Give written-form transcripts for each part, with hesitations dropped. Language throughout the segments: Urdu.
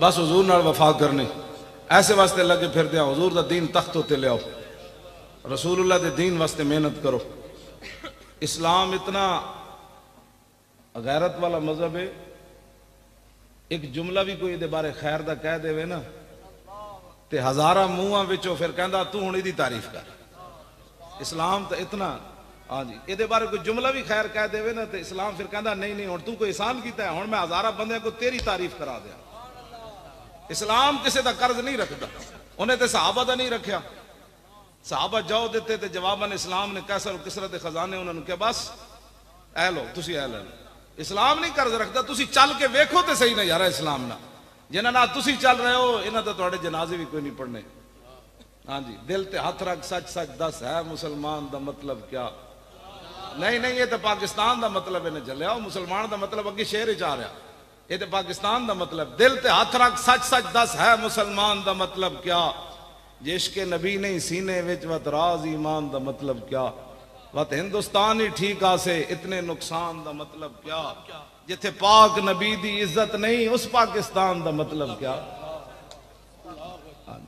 بس حضور نال وفا کرنی ایسے واسطے لگے پھر دیا حضور دا دین تختوں تے لے آؤ رسول اللہ دے دین واسطے محنت کرو اسلام اتنا غیرت والا مذہب ہے ایک جملہ بھی کوئی دے بارے خیر دا کہہ دے وے نا تے ہزارہ منہاں وچوں پھر کہندا تو ہن دی تعریف کر اسلام تو اتنا ہاں جی یہ بارے کوئی جملہ بھی خیر کہہ دے وے نا تے اسلام پھر کہندا نہیں ہن تو کوئی احسان کیتا ہے ہن میں ہزارہ بندے کو تیری تعریف کرا دیا اسلام کسے دا قرض نہیں رکھتا انہیں تے صحابہ دا نہیں رکھیا صحابہ جاؤ دیتے تے جواباً اسلام نے کیسر و کسرت خزانے انہوں نے کہ بس اے لو تسی اے لو اسلام نہیں قرض رکھتا تسی چل کے ویکھو تے صحیح نہ یارا اسلام نہ جنہاں نہ تسی چل رہے ہو انہاں تے تواڈے جنازے بھی کوئی نہیں پڑھنے ہاں جی دل تے ہاتھ رکھ سچ سچ دس ہے مسلمان دا مطلب کیا نہیں یہ تو پاکستان دا مطلب ہے نہ جلیا مسلمان دا مطلب اگے شہر چ آ رہا یہ تو پاکستان دا مطلب دل تے ہاتھ رکھ سچ سچ دس ہے مسلمان دا مطلب کیا عشق نبی نہیں سینے وچ وت راز ایمان دا مطلب کیا وت ہندوستان ہی ٹھیک آسے اتنے نقصان دا مطلب کیا جتھے پاک نبی دی عزت نہیں اس پاکستان دا مطلب کیا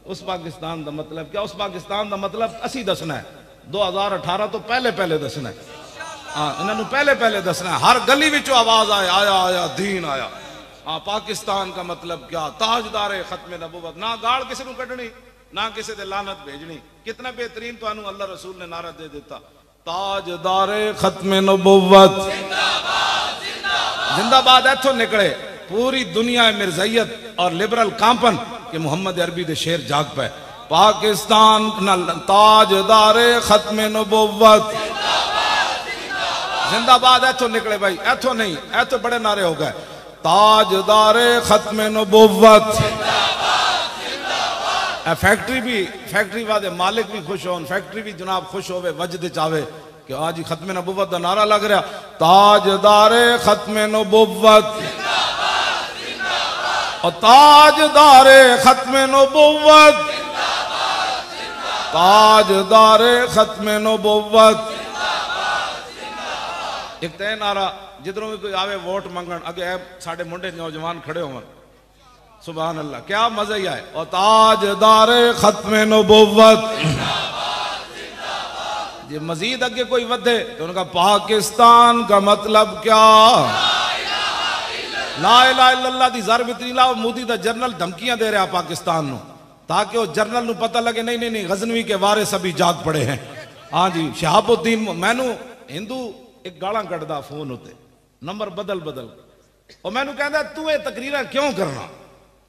اس پاکستان دا مطلب کیا اس پاکستان دا مطلب اسی دسنا ہے 2018 تو پہلے دسنا ہے ہاں انہوں نے پہلے دسنا ہے ہر گلی وچوں آواز آیا دین آیا ہاں پاکستان کا مطلب کیا تاجدار ختم نبوت نہ گاڑ کسی نو کٹنی نہ کسی دے لعنت بھیجنی کتنا بہترین تو انہوں اللہ رسول نے نعرہ دے دیتا تاجدار ختم نبوت زندہ باد ایتھوں نکلے پوری دنیا مرزائیت اور لبرل کامپن کہ محمد عربی دے شیر جاگ پہ پاکستان تاجدار ختم نبوت زندہ باد ایتھوں نکلے بھائی ایتھوں نہیں ایتھوں بڑے نعرے ہو گئے تاجدار ختم نبوت فیکٹری والے مالک بھی خوش ہون فیکٹری بھی جناب خوش ہوئے وجد چاہے کہ آج ہی ختم نبوت دا نعرہ لگ رہا تاجدار ختم نبوت اور تاجدار ختم نبوت تاجدار ختم نبوت ایک تے نعرہ جدروں میں کوئی آوے ووٹ منگن اگے اے ساڑھے منڈے نوجوان کھڑے ہوں سبحان اللہ کیا مزہ ہی آئے اور تاجدار ختم نبوت یہ مزید اگے کوئی ودھے تو انہوں نے کہا پاکستان کا مطلب کیا لا الہ الا اللہ دی ضرب اتنی لا مودی دا جرنل دھمکیاں دے رہا پاکستان نو تاکہ وہ جرنل نو پتہ لگے نہیں غزنوی کے وارث ابھی جاگ پڑے ہیں ہاں جی شہاب الدین میں نو ہندو ایک گاڑاں کٹدا فون ہوتے نمبر بدل اور میں نو کہندا تو یہ تقریرہ کیوں کرنا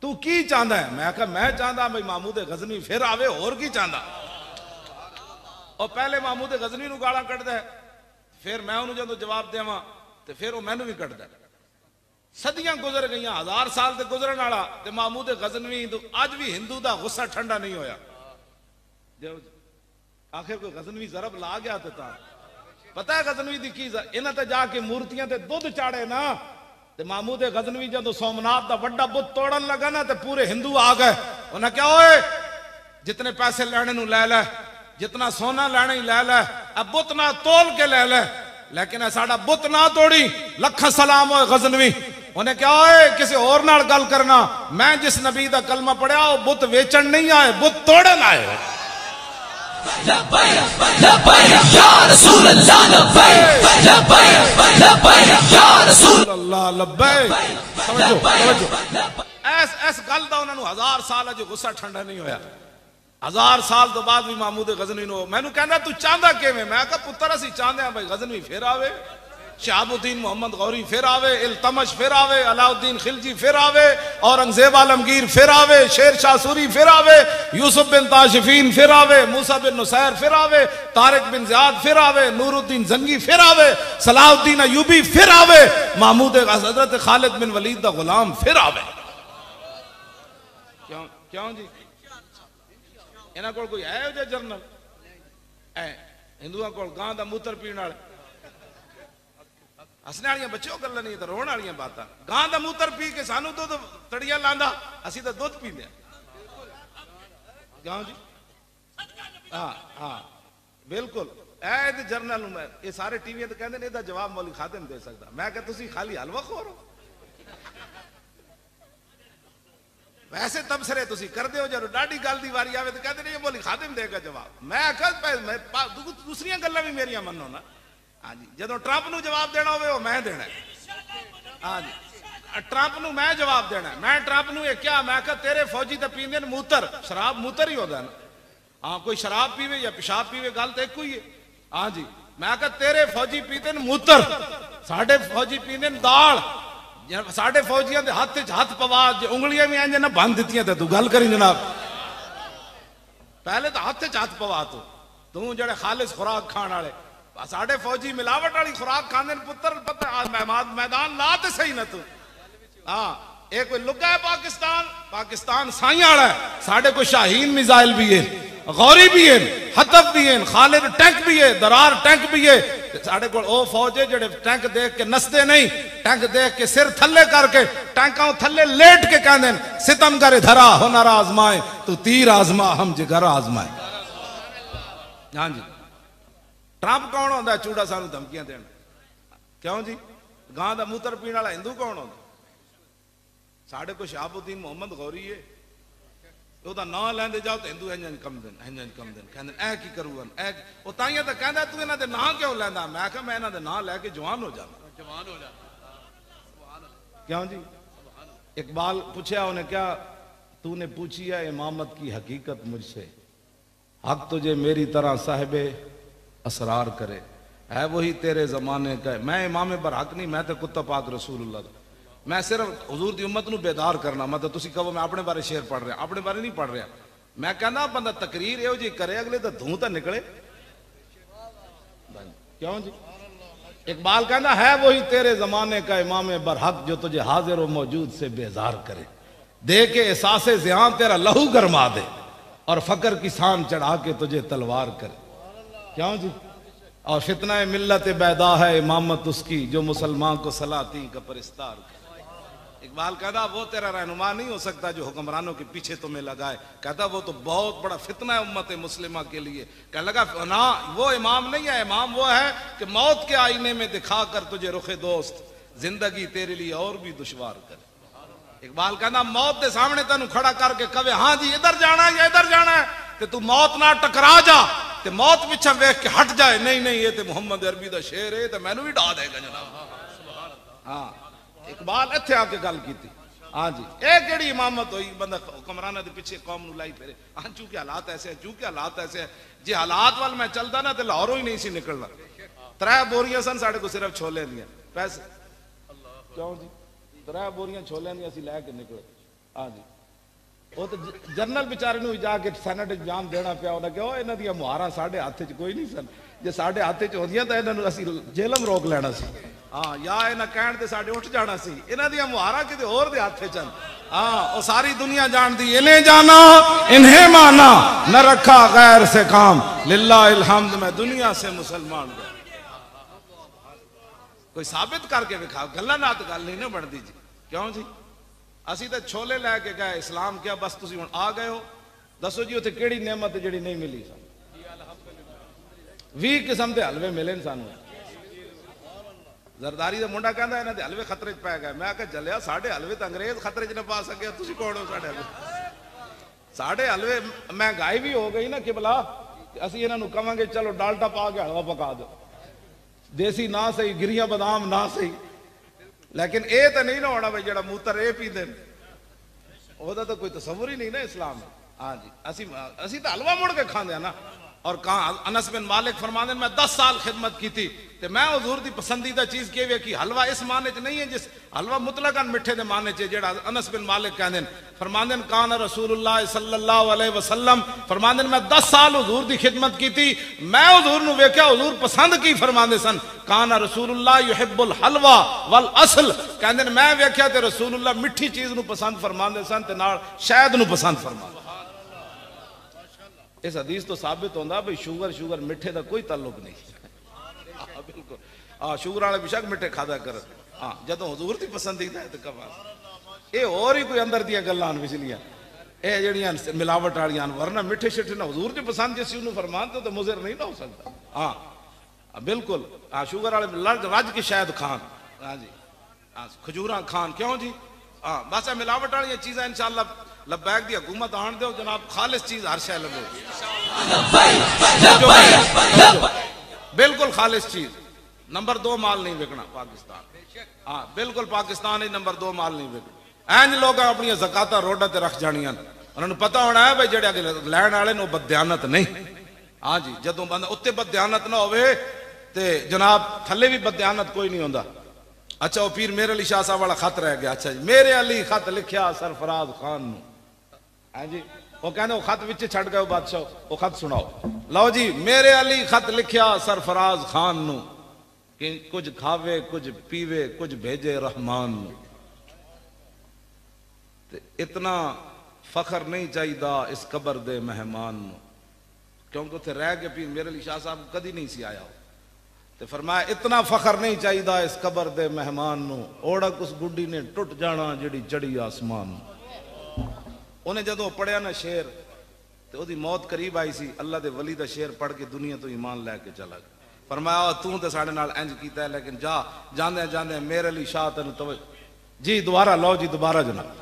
تو کی چاہندا ہے میں کہا میں چاہندا بھئی محمود غزنوی پھر آوے اور کی چاہندا اور پہلے محمود غزنوی نو گاڑاں کٹ دے پھر میں انہوں جدو جواب دیواں تے پھر وہ میں نو بھی کٹ دے صدیاں گزر گئیاں 1000 سال تے گزرن والا تے محمود غزنوی آج بھی ہندو دا غصہ ٹھنڈا نہیں ہویا آخر کوئی غزنوی ضرب لا گیا تا پتہ ہے غزنوی دی کی انہاں تے جا کے مورتیاں تے دودھ چاڑے نا تے محمود غزنوی جدو سومنات دا وڈا بت توڑن لگا نا تے پورے ہندو آ گئے انہاں کیا ہوئے جتنے پیسے لینے نو لے لے جتنا سونا لینے ہی لے لے اب بت نہ تول کے لے لے لیکن ساڑا بت نہ توڑی لکھا سلام ہوئے غزنوی انہیں کیا ہوئے کسی اور نال گل کرنا میں جس نبی دا کلمہ پڑھیا وہ بت ویچن نہیں آئے بت توڑن آئے لبیک لبیک یا رسول اللہ لبیک لبیک لبیک یا رسول اللہ لبیک توجہ ایس گل دا انہوں نے 1000 سال جو غصہ ٹھنڈا نہیں ہویا 1000 سال تو بعد بھی محمود غزنوی نو میں نو کہنا تو چاندہ کے میں کہا پتر اسی چاندے ہیں بھائی غزنوی پھر آوے شہاب الدین محمد غوری پھر آوے التمش پھر آوے علاء الدین خلجی پھر آوے اورنگزیب عالمگیر پھر آوے شیر شاہ سوری پھر آوے یوسف بن تاشفین پھر آوے موسیٰ بن نصیر پھر آوے طارق بن زیاد پھر آوے نور الدین زنگی پھر آوے صلاح الدین ایوبی پھر آوے محمود حضرت خالد بن ولید دا غلام پھر آوے کیوں جی انہاں کول کوئی ہے جو جرنل اے ہندوؤں کول گاں دا موتر پین والے ہسنے والیاں بچوں گلاں نہیں تے رون والیاں باتاں گاں دا موتر پی کے سانو دودھ تڑیاں لاندا اسی تے دودھ پیندے کیوں جی ہاں بالکل اے تے جرنل میں یہ سارے ٹی وی تے کہندے نے دا جواب مولوی خادم دے سکدا میں کہ تسی خالی حلوہ خور ہو ویسے تبصرے تسی کر دے ہو جب ڈاڈی گل دی واری آوے تو کہتے نہیں یہ مولی خادم دے گا جواب. میں آخر دوسری گلاں بھی میریاں منو نا. ہاں جی جدو ٹرمپ نو جواب دینا ہوئے وہ میں دینا ہے. ہاں جی ٹرمپ نو میں جواب دینا ہے. میں ٹرمپ نو یہ کیا میں کہا تیرے فوجی تے پیندے نے موتر, شراب موتر ہی ہوتا ہے نا. ہاں کوئی شراب پیوے یا پیشاب پیوے گل تو ایک ہوئی ہے. ہاں جی میں کہا تیرے فوجی پیندے نے موتر, ساڈے فوجی پیندے نے دال. ساڈے فوجیاں دے ہاتھ پوا انگلیاں بھی انج نہ بند دتیاں تے تو گل کری جناب. پہلے تو ہاتھ پوا تو جڑے خالص خوراک کھان والے. ساڈے فوجی ملاوٹ والی خوراک کھاندے پتر پتہ میدان لا تے صحیح نہ تو. ہاں ایک کوئی لگا ہے پاکستان سائیں والا ہے. ساڈے کو شاہین میزائل بھی ہے, غوری بھی ہے, حطب بھی ہے, خالد ٹینک بھی ہے, درار ٹینک بھی ہے. ساڑھے کو او فوج ہے جڑے ٹینک دیکھ کے نستے نہیں, ٹینک دیکھ کے سر تھلے کر کے ٹینکاں تھلے لیٹ کے کہندے ہیں ستم گر دھرا ہنر آزمائے تو تیر آزما ہم جگر آزمائے. ہاں جی ٹرمپ کون ہوندا ہے چوڑا سانو دھمکیاں دین؟ کیوں جی گاں دا موتر پین والا ہندو کون ہوندا؟ ساڑھے کو شہاب الدین محمد غوری ہے, وہ دا نام لیندے جاؤ تو ہندو انجن کم دن کہندے اے کی کرو اے او تائیاں تے کہندا تو انہاں دے نام کیوں لیندا؟ میں کہا میں انہاں دے نام لے کے جوان ہو جانا. کیوں جی اقبال پوچھا انہیں کیا تو نے پوچھی ہے امامت کی حقیقت مجھ سے, حق تجھے میری طرح صاحب اسرار کرے, ہے وہی تیرے زمانے کا. میں امام برحق نہیں, میں تے کتا پاک رسول اللہ. میں صرف حضور دی امت نو بیدار کرنا. مطلب تسی کہو میں اپنے بارے شعر پڑھ رہا, اپنے بارے نہیں پڑھ رہا. میں کہنا بندہ تقریر ایو جی کرے اگلے تو دھوں تا نکلے. کیوں جی اقبال کہنا ہے وہی تیرے زمانے کا امام برحق جو تجھے حاضر و موجود سے بیزار کرے, دے کے احساس زیاں تیرا لہو گرما دے اور فقر کی سان چڑھا کے تجھے تلوار کرے. کیوں جی اور فتنہ ملت بیدا ہے امامت اس کی جو مسلمان کو سلاطین کا پرستار کرے. اقبال کہتا وہ تیرا رہنما نہیں ہو سکتا جو حکمرانوں کے پیچھے تمہیں لگائے. کہتا وہ تو بہت بڑا فتنہ ہے امت مسلمہ کے لیے. کہنے لگا نا وہ امام نہیں ہے, امام وہ ہے کہ موت کے آئینے میں دکھا کر تجھے رخ دوست زندگی تیرے لیے اور بھی دشوار کرے. اقبال کہنا موت دے سامنے تینوں کھڑا کر کے کہے ہاں جی ادھر جانا ہے یا ادھر جانا ہے, تے تو موت نہ ٹکرا جا تے موت پیچھے ویکھ کے ہٹ جائے. نہیں یہ تے محمد عربی دا شعر ہے تے مینوں بھی ڈا دے گا جناب. ہاں اقبال ایتھے آ کے گل کیتی. ہاں جی اے کیڑی امامت ہوئی بندہ حکمرانہ دے پیچھے قوم نو لائی پھرے. ہاں چونکہ حالات ایسے ہیں, چونکہ حالات ایسے ہیں. جی حالات وال میں چلدا نا تے لاہوروں ہی نہیں سی نکلنا. 3 بوریاں سن ساڈے کو صرف چھولے دیاں پیسے. کیوں جی 3 بوریاں چھولے دیاں سی لے کے نکلے. ہاں جی وہ تو جنرل بیچارے نو جا کے سینٹ ایگزام دینا پیا. انہاں کہا انہاں دیاں مہاراں ساڈے ہاتھ وچ کوئی نہیں سن, جے ساڈے ہاتھ وچ ہوندیاں تے انہاں نو اسی جیلم روک لینا سی. ہاں یا انہاں کہن تے ساڈے اٹھ جانا سی. انہاں دیاں مہاراں کتے اور دے ہاتھ وچ. ہاں او ساری دنیا جان دی انہیں جانا انہیں مانا نہ رکھا غیر سے کام للہ الحمد میں دنیا سے مسلمان گیا. کوئی ثابت کر کے دکھاؤ, گلاں نات گل نہیں نہ بندی جی. کیوں جی اسی تے چھولے لے کے گئے اسلام کیا بس تسی ہن آ گئے ہو. دسو جی اوتھے کیڑی نعمت جڑی نہیں ملی سانو؟ 20 قسم دے حلوے ملے سانو. زرداری دا منڈا کہندا انہاں دے حلوے خطرے چ پے گئے. میں کہ جلیا ساڈے حلوے تے انگریز خطرے چ نہ پا سکے, تسی کون ہو ساڈے حلوے؟ ساڈے حلوے مہنگائی بھی ہو گئی نا کہ بلا اسی انہاں نو کہاں گے چلو ڈالٹا پا کے حلوہ پکا دو, دیسی نہ صحیح گریاں بادام نہ صحیح. لیکن اے تے نہیں نہ ہونا بھئی جڑا موتر اے پیندے او دا تو کوئی تصور ہی نہیں نا اسلام. ہاں جی اسی تے حلوہ مڑ کے کھاندے نا. اور کہاں انس بن مالک فرماندے میں 10 سال خدمت کی تھی تے میں حضور دی پسندیدہ چیز کی ہوئی کہ حلوہ اس معنی چ نہیں ہے جس حلوہ مطلقاً مٹھے دے معنی چ جڑا انس بن مالک کہندے فرماندے کان رسول اللہ صلی اللہ علیہ وسلم فرماندے میں 10 سال حضور دی خدمت کی تھی, میں حضور نو ویکھیا حضور پسند کی فرماندے سن کان رسول اللہ یحب الحلوہ والاصل. کہندے میں ویکھیا تے رسول اللہ مٹھی چیز نو پسند فرماندے سن تے نال شہد نو پسند فرماندے. اس حدیث تو ثابت ہوندہ بھئی شوگر مٹھے دا کوئی تعلق نہیں. بالکل شوگر والے بے شک مٹھے کھادا کر. ہاں جدوں حضور دی پسندیدہ ہے تے کبا اے اور ہی کوئی اندر دیاں گلاں وچلیاں اے جڑیاں ملاوٹ والیاں ورنہ مٹھے شٹھے نہ حضور دی پسند جس نوں فرمان تو مضر نہیں نہ ہو سکتا. ہاں بالکل شوگر والے رج کے شاید کھان. ہاں جی کھجوراں کھان. کیوں جی بس ملاوٹ والیاں چیزاں انشاءاللہ لبیک دی حکومت آن دیو جناب خالص چیز ہر شے لگے بالکل خالص چیز نمبر 2 مال نہیں وکنا پاکستان ہاں بالکل پاکستان ہی نمبر 2 مال نہیں وکنا اینج لوگ اپنی زکاتاں روڈاں تے رکھ جانیاں انہوں نے پتہ ہونا ہے بھائی جڑے اگے لین والے نو بددیانت نہیں ہاں جی جدوں بندہ اتنے بددیانت نہ ہوئے تے جناب تھلے بھی بددیانت کوئی نہیں ہوندا اچھا وہ پیر میرے علی شاہ صاحب والا خط رہ گیا اچھا جی میرے علی خط لکھیا سرفراز خان نو ہاں جی وہ کہنے وہ خط وچ چھڑ گئے بادشاہ وہ خط سناؤ لو جی میرے علی خط لکھیا سرفراز خان نو کہ کچھ کھاوے کچھ پیوے کچھ بھیجے رحمان نو تے اتنا فخر نہیں چاہیدا اس قبر دے مہمان نو کیونکہ اتنے رہ کے پیر میرے علی شاہ صاحب کدی نہیں سی آیا تے فرمایا اتنا فخر نہیں چاہیدا اس قبر دے مہمان نو اوڑک اس گڈی نے ٹوٹ جانا جڑی چڑھی آسمان نو انہیں جدوں پڑھیا نا شعر تے او دی موت قریب آئی سی اللہ دے ولی دا شعر پڑھ کے دنیا تو ایمان لے کے چلا گیا فرمایا تو تے ساڈے نال انج کیتا ہے لیکن جا جاندے جاندے میرے علی شاہ تینوں توجہ جی دوبارہ لو جی دوبارہ جناب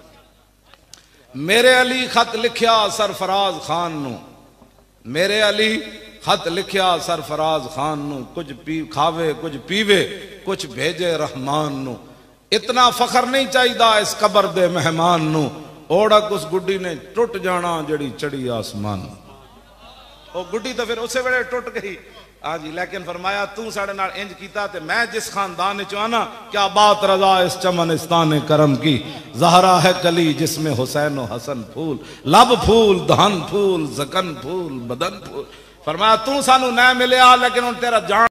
میرے علی خط لکھیا سرفراز خان نو میرے علی خط لکھیا سرفراز خان نو کچھ کھاوے کچھ پیوے کچھ بھیجے رحمان نو اتنا فخر نہیں چاہیدا اس قبر دے مہمان نو اوڑک اس گڈی نے ٹوٹ جانا جڑی چڑھی آسمان وہ گڈی تو پھر اسے ویلے ٹوٹ گئی ہاں جی لیکن فرمایا تو ساڑے نال انج کیتا تے میں جس خاندان چ آنا کیا بات رضا اس چمنستان کرم کی زہرا ہے کلی جس میں حسین و حسن پھول لب پھول دہن پھول زکن پھول بدن پھول فرمایا تو سانو نہ ملیا لیکن ان تیرا جان